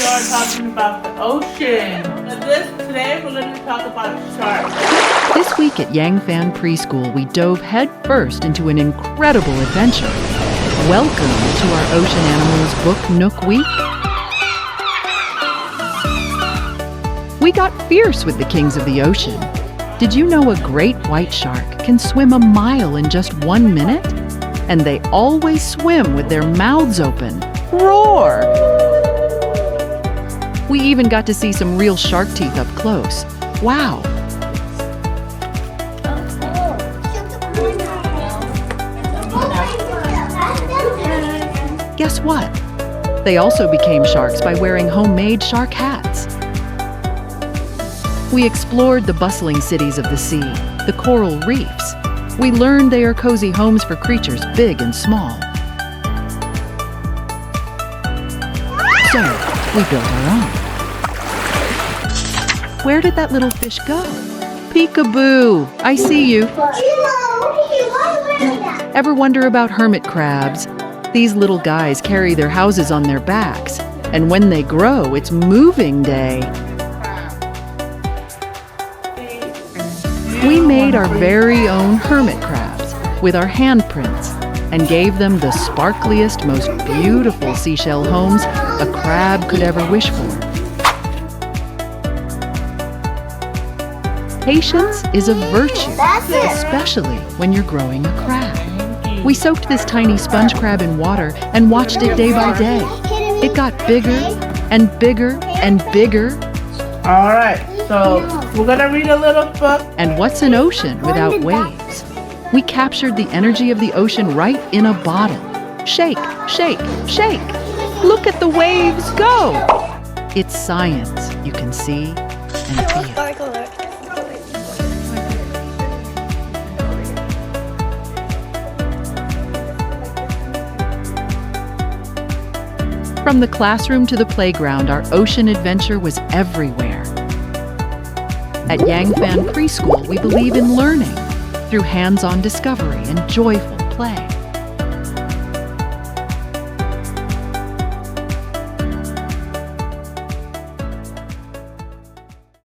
start talking about the ocean. Today we're going to talk about sharks. This week at Yangfan Preschool, we dove headfirst into an incredible adventure. Welcome to our Ocean Animals Book Nook Week. We got fierce with the kings of the ocean. Did you know a great white shark can swim a mile in just 1 minute? And they always swim with their mouths open. Roar! We even got to see some real shark teeth up close. Wow! Guess what? They also became sharks by wearing homemade shark hats. We explored the bustling cities of the sea, the coral reefs. We learned they are cozy homes for creatures big and small. So, we built our own. Where did that little fish go? Peekaboo! I see you. Ever wonder about hermit crabs? These little guys carry their houses on their backs, and when they grow, it's moving day. We made our very own hermit crabs with our handprints and gave them the sparkliest, most beautiful seashell homes a crab could ever wish for. Patience is a virtue, especially when you're growing a crab. We soaked this tiny sponge crab in water and watched it day by day. It got bigger and bigger and bigger. All right, so we're going to read a little book. And what's an ocean without waves? We captured the energy of the ocean right in a bottle. Shake, shake, shake. Look at the waves go. It's science you can see and feel. From the classroom to the playground, our ocean adventure was everywhere. At Yangfan Preschool, we believe in learning through hands-on discovery and joyful play.